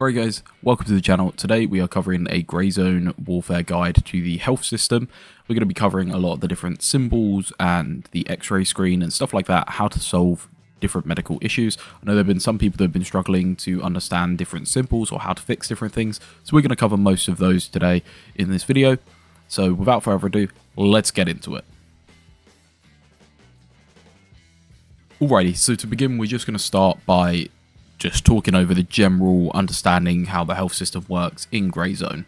Alright guys, welcome to the channel. Today we are covering a grey zone warfare guide to the health system. We're going to be covering a lot of the different symbols and the x-ray screen and stuff like that, how to solve different medical issues. I know there have been some people that have been struggling to understand different symbols or how to fix different things, so we're going to cover most of those today in this video. So without further ado, let's get into it. Alrighty, so to begin, we're just going to start by just talking over the general understanding how the health system works in grey zone.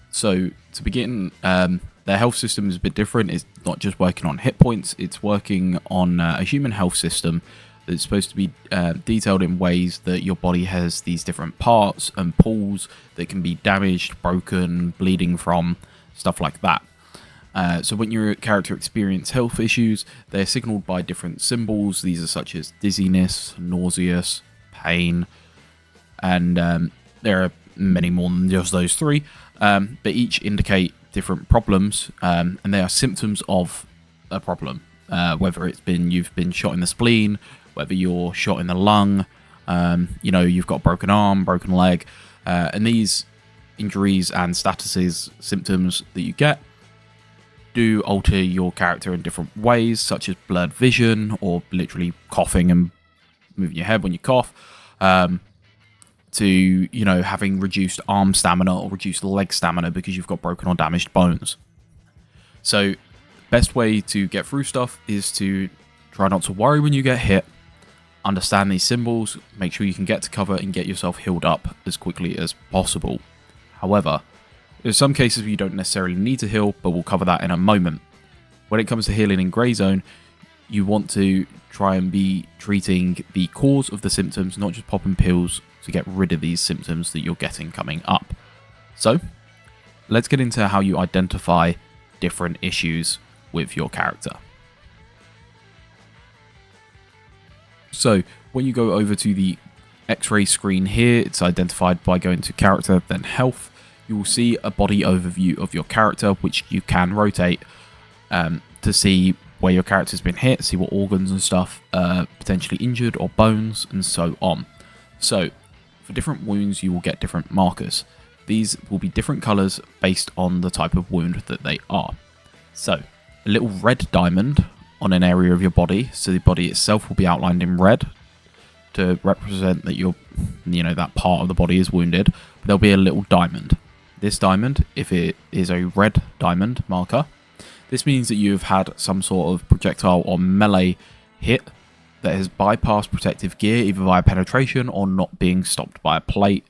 So to begin, their health system is a bit different. It's not just working on hit points, it's working on a human health system that's supposed to be detailed in ways that your body has these different parts and pools that can be damaged, broken, bleeding from, stuff like that. So when your character experiences health issues, they're signaled by different symbols. These are such as dizziness, nauseous, pain, and there are many more than just those three, but each indicate different problems, and they are symptoms of a problem, whether you've been shot in the spleen, whether you're shot in the lung, you've got a broken arm, broken leg, and these injuries and statuses, symptoms that you get, do alter your character in different ways, such as blurred vision or literally coughing and moving your head when you cough, to having reduced arm stamina or reduced leg stamina because you've got broken or damaged bones. So best way to get through stuff is to try not to worry when you get hit, understand these symbols, make sure you can get to cover and get yourself healed up as quickly as possible. However, there's some cases where you don't necessarily need to heal, but we'll cover that in a moment. When it comes to healing in grey zone, you want to try and be treating the cause of the symptoms, not just popping pills to get rid of these symptoms that you're getting coming up. So let's get into how you identify different issues with your character. So when you go over to the x-ray screen here, it's identified by going to character, then health. You will see a body overview of your character, which you can rotate to see where your character's been hit, see what organs and stuff are potentially injured or bones and so on. So for different wounds you will get different markers. These will be different colours based on the type of wound that they are. So a little red diamond on an area of your body, so the body itself will be outlined in red to represent that that part of the body is wounded, but there'll be a little diamond. This diamond, if it is a red diamond marker, this means that you've had some sort of projectile or melee hit that has bypassed protective gear, either via penetration or not being stopped by a plate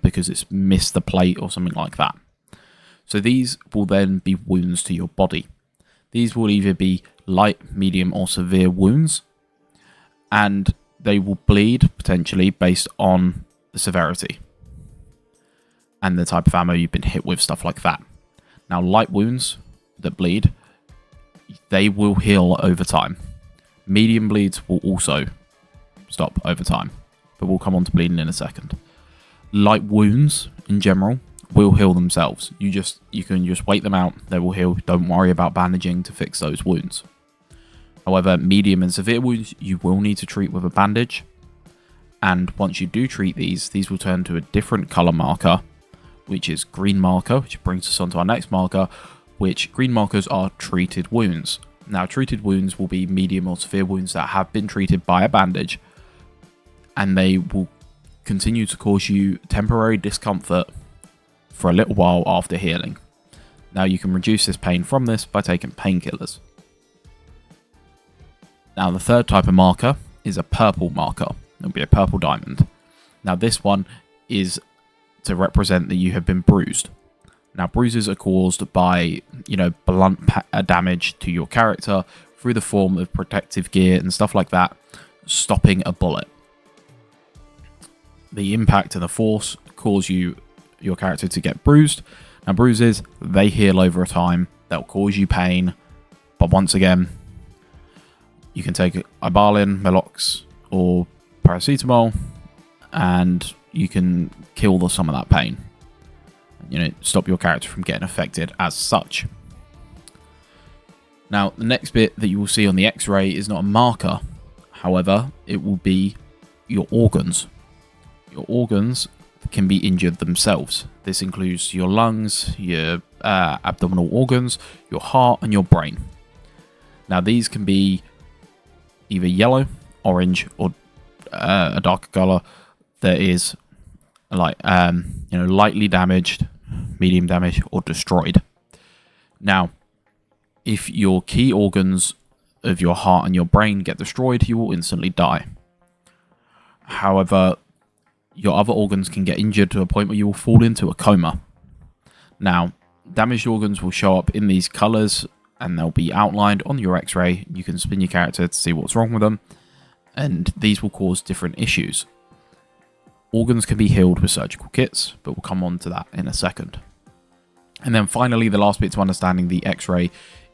because it's missed the plate or something like that. So these will then be wounds to your body. These will either be light, medium or severe wounds, and they will bleed potentially based on the severity and the type of ammo you've been hit with, stuff like that. Now light wounds that bleed, they will heal over time. Medium bleeds will also stop over time, but we'll come on to bleeding in a second. Light wounds in general will heal themselves. You can just wait them out, they will heal. Don't worry about bandaging to fix those wounds. However, medium and severe wounds you will need to treat with a bandage, and once you do treat these will turn to a different color marker, which is green marker, which brings us on to our next marker, which green markers are treated wounds. Now, treated wounds will be medium or severe wounds that have been treated by a bandage, and they will continue to cause you temporary discomfort for a little while after healing. Now, you can reduce this pain from this by taking painkillers. Now, the third type of marker is a purple marker. It'll be a purple diamond. Now, this one is to represent that you have been bruised. Now, bruises are caused by, blunt damage to your character through the form of protective gear and stuff like that, stopping a bullet. The impact and the force cause your character to get bruised. Now, bruises, they heal over time. They'll cause you pain. But once again, you can take Ibalin, Melox, or paracetamol, and you can kill some of that pain. Stop your character from getting affected as such. Now, the next bit that you will see on the X-ray is not a marker. However, it will be your organs. Your organs can be injured themselves. This includes your lungs, your abdominal organs, your heart, and your brain. Now, these can be either yellow, orange, or a darker color that is like lightly damaged, medium damaged, or destroyed. Now, if your key organs of your heart and your brain get destroyed, you will instantly die. However, your other organs can get injured to a point where you will fall into a coma. Now, damaged organs will show up in these colors and they'll be outlined on your x-ray. You can spin your character to see what's wrong with them, and these will cause different issues. Organs can be healed with surgical kits, but we'll come on to that in a second. And then finally, the last bit to understanding the x-ray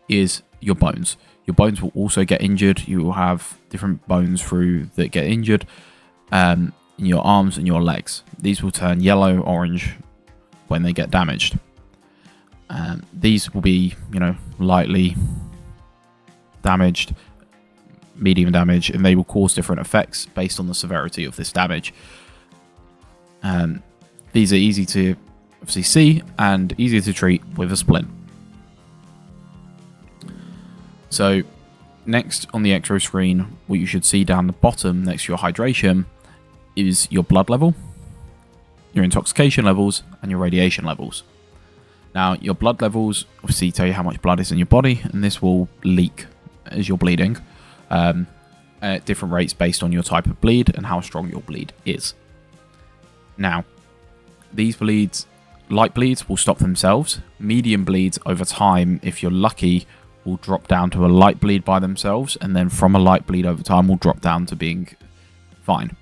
is your bones. Your bones will also get injured. You will have different bones through that get injured in your arms and your legs. These will turn yellow, orange when they get damaged. These will be, lightly damaged, medium damage, and they will cause different effects based on the severity of this damage. These are easy to obviously see and easier to treat with a splint. So next on the x-ray screen, what you should see down the bottom next to your hydration is your blood level, your intoxication levels, and your radiation levels. Now, your blood levels obviously tell you how much blood is in your body, and this will leak as you're bleeding at different rates based on your type of bleed and how strong your bleed is. Now, these bleeds, light bleeds will stop themselves. Medium bleeds over time, if you're lucky, will drop down to a light bleed by themselves, and then from a light bleed over time will drop down to being fine.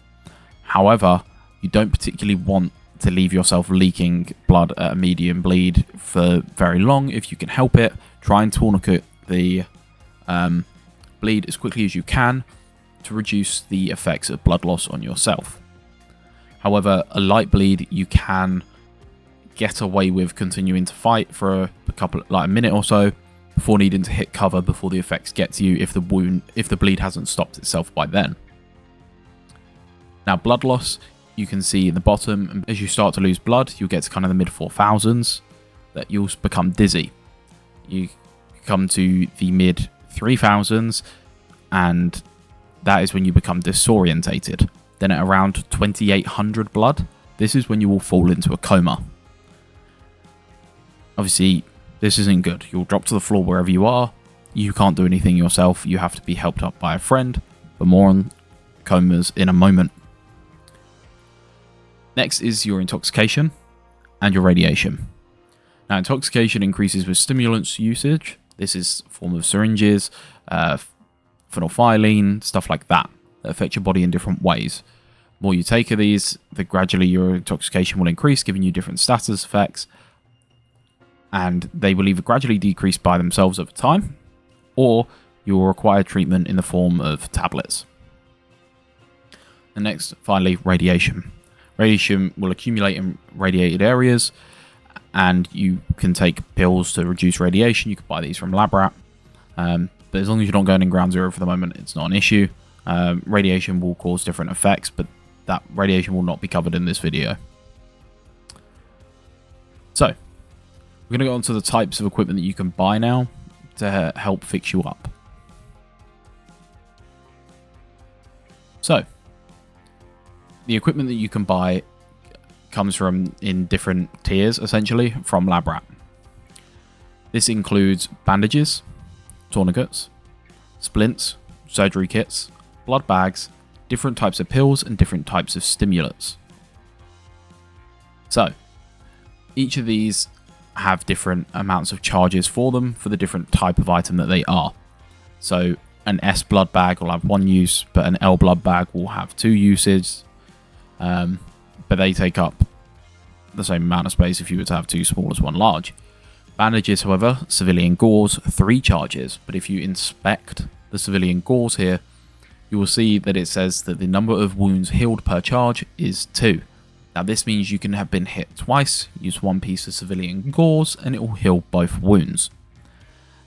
However, you don't particularly want to leave yourself leaking blood at a medium bleed for very long. If you can help it, try and tourniquet the bleed as quickly as you can to reduce the effects of blood loss on yourself. However, a light bleed you can get away with continuing to fight for a minute or so before needing to hit cover before the effects get to you if the bleed hasn't stopped itself by then. Now, blood loss, you can see in the bottom, as you start to lose blood, you'll get to kind of the mid 4000s, that you'll become dizzy. You come to the mid 3000s, and that is when you become disorientated. Then at around 2800 blood, this is when you will fall into a coma. Obviously, this isn't good. You'll drop to the floor wherever you are. You can't do anything yourself. You have to be helped up by a friend. But more on comas in a moment. Next is your intoxication and your radiation. Now, intoxication increases with stimulants usage. This is a form of syringes, phenolphthalein, stuff like that affect your body in different ways. The more you take of these, the gradually your intoxication will increase, giving you different status effects. And they will either gradually decrease by themselves over time, or you will require treatment in the form of tablets. And next, finally, radiation. Radiation will accumulate in radiated areas, and you can take pills to reduce radiation. You can buy these from LabRat, but as long as you're not going in ground zero for the moment, it's not an issue. Radiation will cause different effects, but that radiation will not be covered in this video. So, we're going to go on to the types of equipment that you can buy now to help fix you up. So, the equipment that you can buy comes in different tiers, essentially, from LabRat. This includes bandages, tourniquets, splints, surgery kits, blood bags, different types of pills, and different types of stimulants. So, each of these have different amounts of charges for them for the different type of item that they are. So, an S blood bag will have one use, but an L blood bag will have two uses. But they take up the same amount of space if you were to have two small as one large. Bandages, however, civilian gauze, 3 charges. But if you inspect the civilian gauze here, you will see that it says that the number of wounds healed per charge is 2. Now, this means you can have been hit twice, use one piece of civilian gauze, and it will heal both wounds.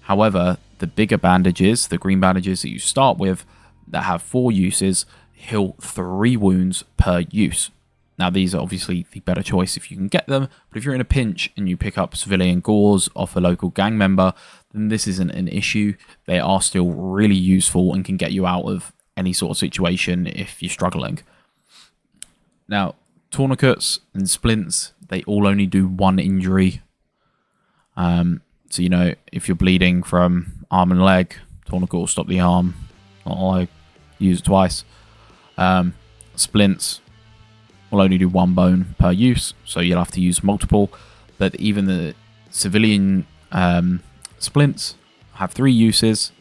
However, the bigger bandages, the green bandages that you start with, that have 4 uses, heal 3 wounds per use. Now, these are obviously the better choice if you can get them, but if you're in a pinch and you pick up civilian gauze off a local gang member, then this isn't an issue. They are still really useful and can get you out of any sort of situation if you're struggling. Now, tourniquets and splints, they all only do 1 injury. So, you know, if you're bleeding from arm and leg, tourniquet will stop the arm, not leg, use it twice. Splints will only do 1 bone per use, so you'll have to use multiple. But even the civilian splints have 3 uses,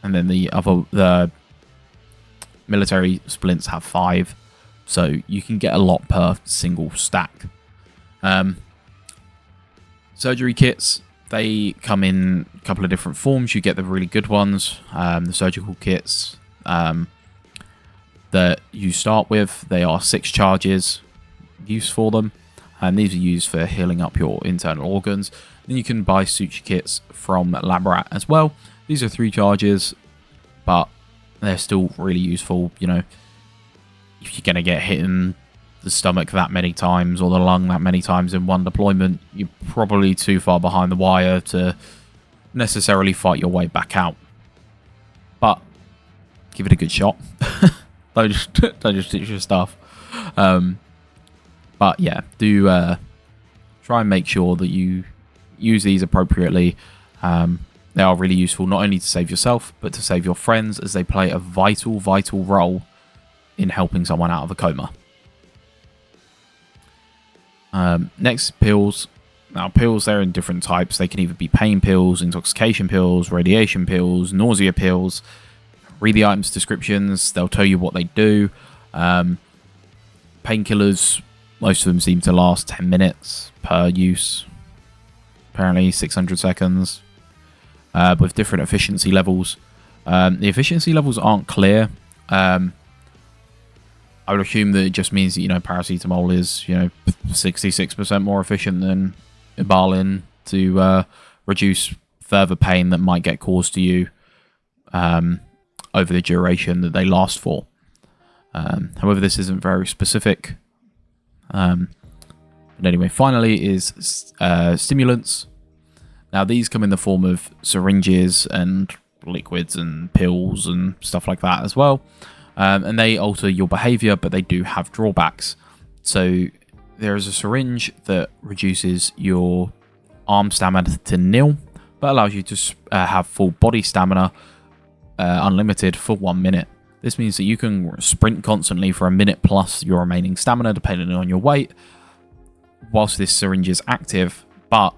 and then the military splints have 5. So you can get a lot per single stack. Surgery kits, they come in a couple of different forms. You get the really good ones, the surgical kits that you start with. They are 6 charges use for them, and these are used for healing up your internal organs. Then you can buy suture kits from Laborat as well. These are 3 charges, but they're still really useful. You know, if you're going to get hit in the stomach that many times or the lung that many times in one deployment, you're probably too far behind the wire to necessarily fight your way back out. But give it a good shot. don't just ditch your stuff. But yeah, do try and make sure that you use these appropriately. They are really useful, not only to save yourself, but to save your friends, as they play a vital role in helping someone out of a coma. Next, pills. Now, pills, they're in different types. They can either be pain pills, intoxication pills, radiation pills, nausea pills. Read the items descriptions. They'll tell you what they do. Painkillers, most of them seem to last 10 minutes per use. Apparently 600 seconds. With different efficiency levels. The efficiency levels aren't clear. I would assume that it just means that, you know, paracetamol is, you know, 66% more efficient than Ibalin to reduce further pain that might get caused to you over the duration that they last for. However, this isn't very specific. But anyway, finally is stimulants. Now, these come in the form of syringes and liquids and pills and stuff like that as well. And they alter your behavior, but they do have drawbacks. So there is a syringe that reduces your arm stamina to 0, but allows you to have full body stamina unlimited for 1 minute. This means that you can sprint constantly for a minute plus your remaining stamina, depending on your weight, whilst this syringe is active, but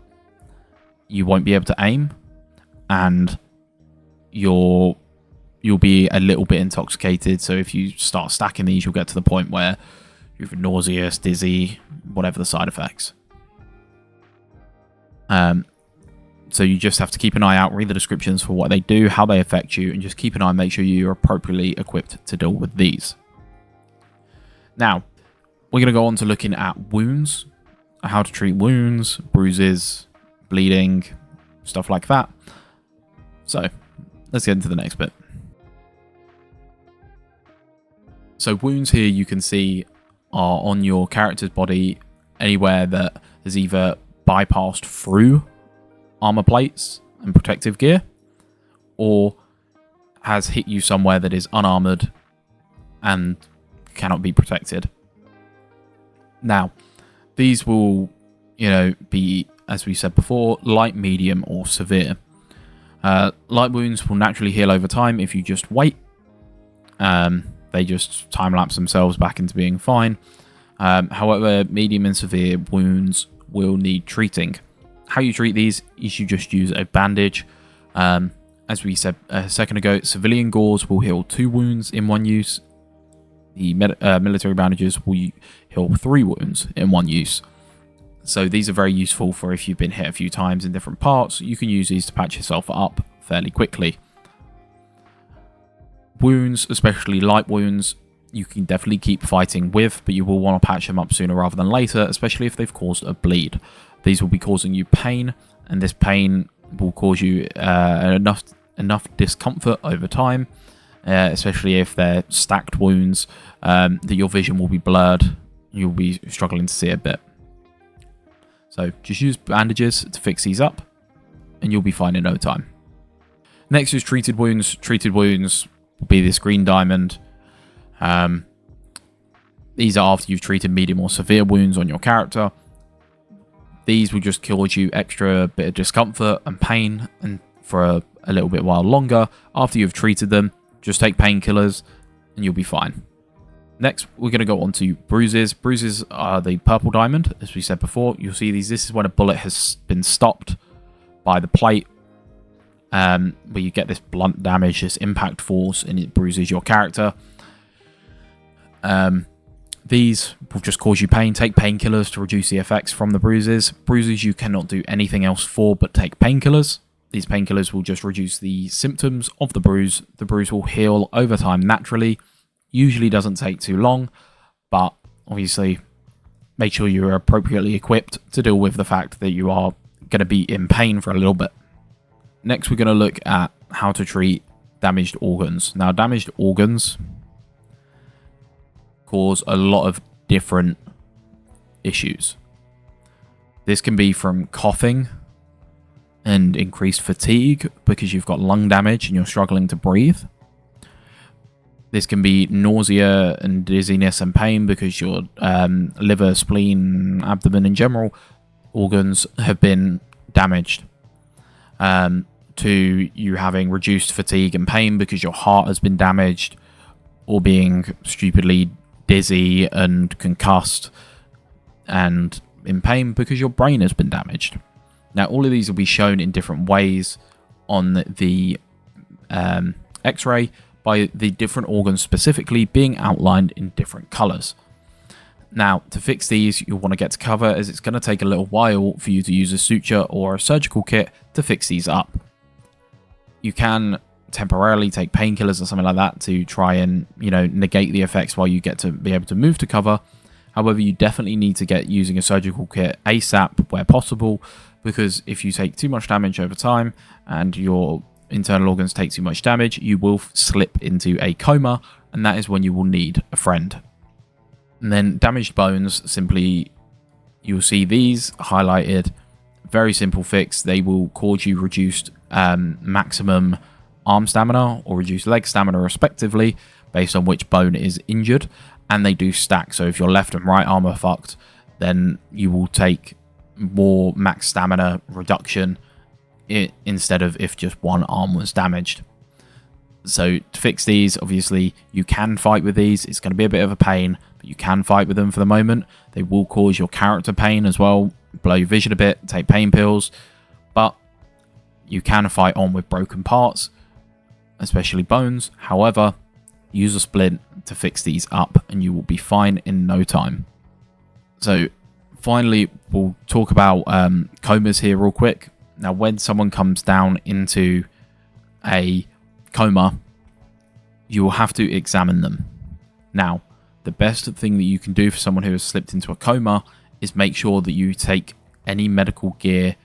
you won't be able to aim, and you'll be a little bit intoxicated. So if you start stacking these, you'll get to the point where you're nauseous, dizzy, whatever the side effects. So you just have to keep an eye out, read the descriptions for what they do, how they affect you, and just keep an eye and make sure you're appropriately equipped to deal with these. Now, we're going to go on to looking at wounds, how to treat wounds, bruises, bleeding, stuff like that. So let's get into the next bit. So wounds here, you can see, are on your character's body anywhere that has either bypassed through armor plates and protective gear, or has hit you somewhere that is unarmored and cannot be protected. Now, these will, you know, be, as we said before, light, medium, or severe. Light wounds will naturally heal over time if you just wait. They just time-lapse themselves back into being fine. However, medium and severe wounds will need treating. How you treat these is you just use a bandage. As we said a second ago, civilian gauze will heal 2 wounds in 1 use. The military bandages will heal 3 wounds in 1 use. So these are very useful for if you've been hit a few times in different parts. You can use these to patch yourself up fairly quickly. Wounds, especially light wounds, you can definitely keep fighting with, but you will want to patch them up sooner rather than later, especially if they've caused a bleed. These will be causing you pain, and this pain will cause you enough discomfort over time, especially if they're stacked wounds, that your vision will be blurred. you'll be struggling to see a bit. So just use bandages to fix these up, and you'll be fine in no time. Next is treated wounds. Treated wounds will be this green diamond. These are after you've treated medium or severe wounds on your character. These will just cause you extra bit of discomfort and pain, and for a little bit while longer. After you've treated them, just take painkillers and you'll be fine. Next, we're going to go on to bruises. Bruises are the purple diamond, as we said before. You'll see these. This is when a bullet has been stopped by the plate, where you get this blunt damage, this impact force, and it bruises your character. These will just cause you pain. Take painkillers to reduce the effects from the bruises. Bruises you cannot do anything else for but take painkillers. These painkillers will just reduce the symptoms of the bruise. The bruise will heal over time naturally. Usually doesn't take too long, but obviously make sure you're appropriately equipped to deal with the fact that you are going to be in pain for a little bit. Next, we're going to look at how to treat damaged organs. Now, damaged organs cause a lot of different issues. This can be from coughing and increased fatigue because you've got lung damage and you're struggling to breathe. This can be nausea and dizziness and pain because your liver, spleen, abdomen, in general organs have been damaged. To you having reduced fatigue and pain because your heart has been damaged, or being stupidly dizzy and concussed and in pain because your brain has been damaged. Now, all of these will be shown in different ways on the X-ray by the different organs specifically being outlined in different colors. Now, to fix these, you'll want to get to cover, as it's going to take a little while for you to use a suture or a surgical kit to fix these up. You can temporarily take painkillers or something like that to try and, negate the effects while you get to be able to move to cover. However, you definitely need to get using a surgical kit ASAP where possible, because if you take too much damage over time and your internal organs take too much damage, you will slip into a coma, and that is when you will need a friend. And then damaged bones, simply you'll see these highlighted. Very simple fix. They will cause you reduced maximum arm stamina or reduced leg stamina respectively based on which bone is injured, and they do stack. So if your left and right arm are fucked, then you will take more max stamina reduction instead of if just one arm was damaged. So to fix these, obviously you can fight with these. It's going to be a bit of a pain, but you can fight with them for the moment. They will cause your character pain as well, blow your vision a bit, take pain pills, but you can fight on with broken parts, especially bones. However, use a splint to fix these up and you will be fine in no time. So finally, we'll talk about comas here real quick. Now, when someone comes down into a coma, you will have to examine them. Now, the best thing that you can do for someone who has slipped into a coma is make sure that you take any medical gear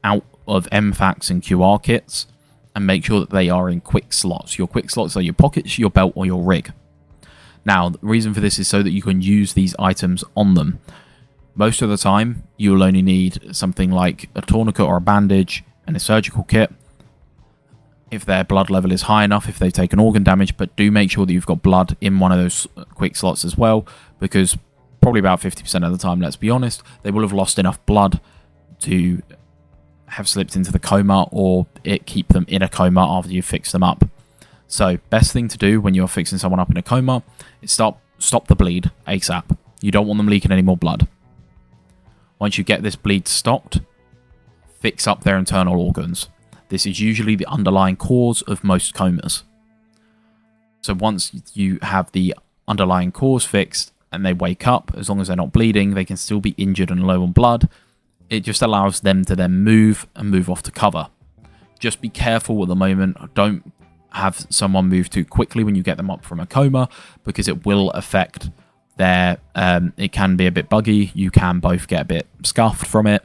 out of MFACs and QR kits and make sure that they are in quick slots. Your quick slots are your pockets, your belt, or your rig. Now, the reason for this is so that you can use these items on them. Most of the time, you'll only need something like a tourniquet or a bandage and a surgical kit if their blood level is high enough, if they've taken organ damage, but do make sure that you've got blood in one of those quick slots as well, because probably about 50% of the time, let's be honest, they will have lost enough blood to have slipped into the coma, or it keep them in a coma after you fix them up. So best thing to do when you're fixing someone up in a coma is stop the bleed ASAP. You don't want them leaking any more blood. Once you get this bleed stopped, fix up their internal organs. This is usually the underlying cause of most comas. So once you have the underlying cause fixed and they wake up, as long as they're not bleeding, they can still be injured and low on blood. It just allows them to then move off to cover. Just be careful at the moment. Don't have someone move too quickly when you get them up from a coma, because it will affect their, it can be a bit buggy. You can both get a bit scuffed from it,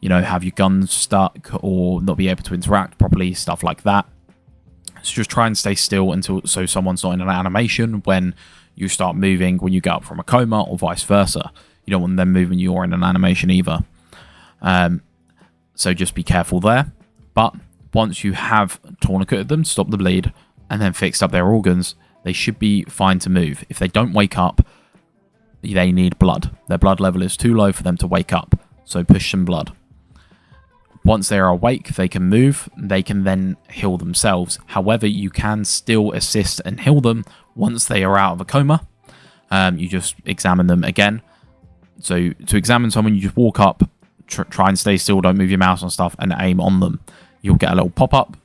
have your guns stuck or not be able to interact properly, stuff like that. So just try and stay still so someone's not in an animation when you start moving when you get up from a coma, or vice versa. You don't want them moving you're in an animation either. So just be careful there. But once you have tourniqueted them, stop the bleed, and then fixed up their organs, they should be fine to move. If they don't wake up, they need blood. Their blood level is too low for them to wake up, so push some blood. Once they are awake, they can move. They can then heal themselves. However, you can still assist and heal them once they are out of a coma. You just examine them again. So to examine someone, you just walk up, try and stay still, don't move your mouse on stuff, and aim on them. You'll get a little pop-up.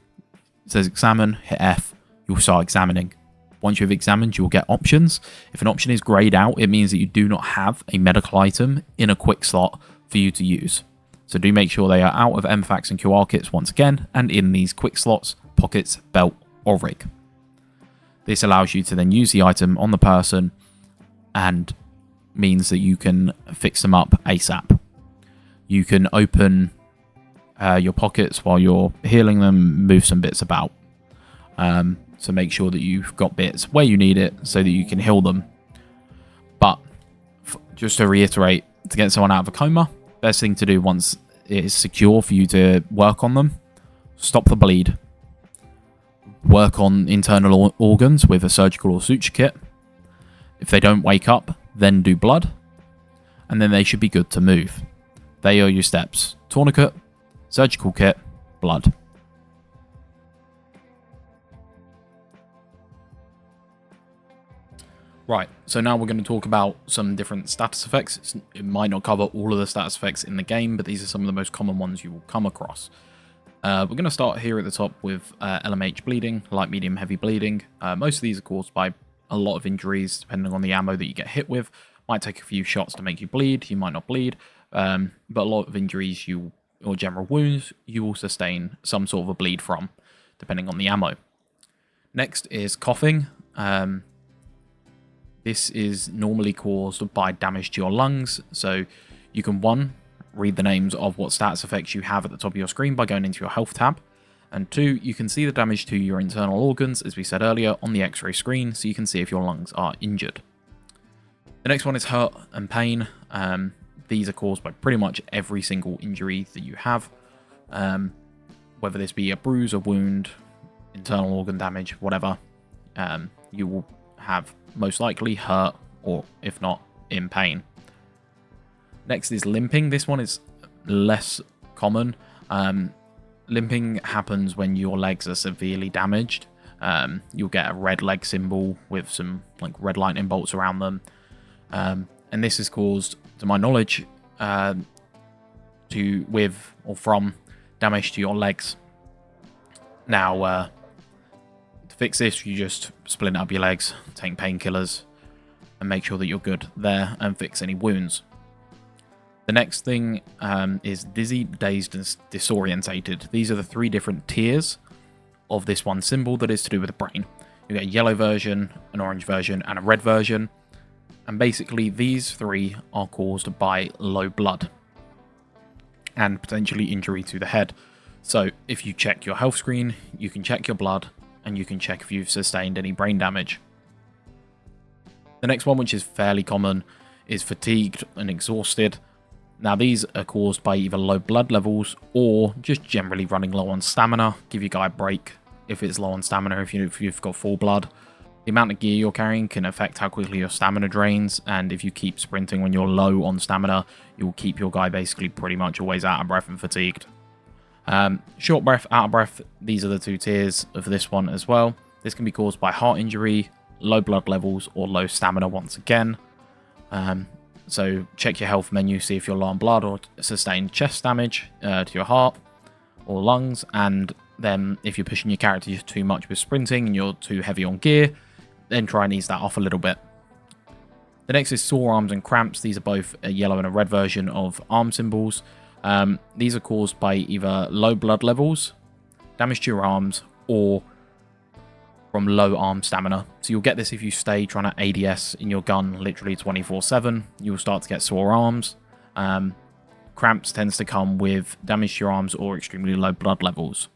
It says examine, hit F. You'll start examining. Once you've examined, you'll get options. If an option is grayed out, it means that you do not have a medical item in a quick slot for you to use. So do make sure they are out of MFAX and QR kits once again, and in these quick slots, pockets, belt, or rig. This allows you to then use the item on the person and means that you can fix them up ASAP. You can open your pockets while you're healing them, move some bits about. So make sure that you've got bits where you need it so that you can heal them. But just to reiterate, to get someone out of a coma, best thing to do once it is secure for you to work on them, stop the bleed. Work on internal organs with a surgical or suture kit. If they don't wake up, then do blood. And then they should be good to move. They are your steps. Tourniquet, surgical kit, blood. Right, so now we're going to talk about some different status effects. It might not cover all of the status effects in the game, but these are some of the most common ones you will come across. We're going to start here at the top with LMH bleeding, light, medium, heavy bleeding. Most of these are caused by a lot of injuries, depending on the ammo that you get hit with. Might take a few shots to make you bleed, you might not bleed, but a lot of injuries or general wounds, you will sustain some sort of a bleed from, depending on the ammo. Next is coughing. This is normally caused by damage to your lungs, so you can, one, read the names of what status effects you have at the top of your screen by going into your health tab, and two, you can see the damage to your internal organs, as we said earlier, on the x-ray screen, so you can see if your lungs are injured. The next one is hurt and pain. These are caused by pretty much every single injury that you have, whether this be a bruise, a wound, internal organ damage, whatever. You will have most likely hurt, or if not, in pain. Next is limping. This one is less common. Limping happens when your legs are severely damaged. You'll get a red leg symbol with some like red lightning bolts around them. And this is caused, to my knowledge, from damage to your legs. Now, to fix this, you just splint up your legs, take painkillers, and make sure that you're good there and fix any wounds. The next thing is dizzy, dazed, and disorientated. These are the three different tiers of this one symbol that is to do with the brain. You get a yellow version, an orange version, and a red version. And basically, these three are caused by low blood and potentially injury to the head. So if you check your health screen, you can check your blood, and you can check if you've sustained any brain damage. The next one, which is fairly common, is fatigued and exhausted. Now, these are caused by either low blood levels or just generally running low on stamina. Give your guy a break if it's low on stamina, if you've got full blood. The amount of gear you're carrying can affect how quickly your stamina drains, and if you keep sprinting when you're low on stamina, you'll keep your guy basically pretty much always out of breath and fatigued. Short breath, out of breath, these are the two tiers of this one as well. This can be caused by heart injury, low blood levels, or low stamina once again. So check your health menu, see if you're low on blood or sustained chest damage to your heart or lungs, and then if you're pushing your character too much with sprinting and you're too heavy on gear, then try and ease that off a little bit. The next is sore arms and cramps. These are both a yellow and a red version of arm symbols. These are caused by either low blood levels, damage to your arms, or from low arm stamina. So you'll get this if you stay trying to ADS in your gun literally 24/7. You'll start to get sore arms. Cramps tends to come with damage to your arms or extremely low blood levels.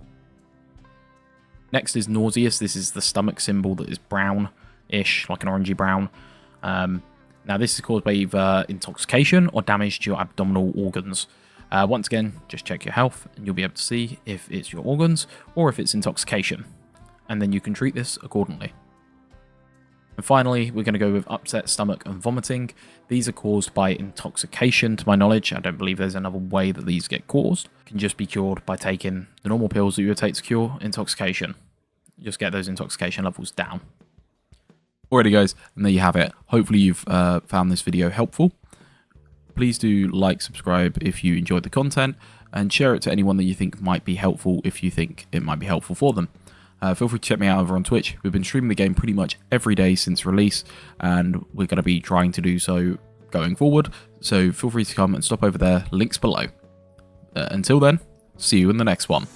Next is nauseous. This is the stomach symbol that is brown-ish, like an orangey brown. Now, this is caused by either intoxication or damage to your abdominal organs. Once again, just check your health and you'll be able to see if it's your organs or if it's intoxication. And then you can treat this accordingly. And finally, we're going to go with upset stomach and vomiting. These are caused by intoxication, to my knowledge. I don't believe there's another way that these get caused. It can just be cured by taking the normal pills that you would take to cure intoxication. Just get those intoxication levels down. Alrighty guys, and there you have it. Hopefully you've found this video helpful. Please do like, subscribe if you enjoyed the content, and share it to anyone that you think might be helpful if you think it might be helpful for them. Feel free to check me out over on Twitch. We've been streaming the game pretty much every day since release, and we're going to be trying to do so going forward. So feel free to come and stop over there. Links below. Until then, see you in the next one.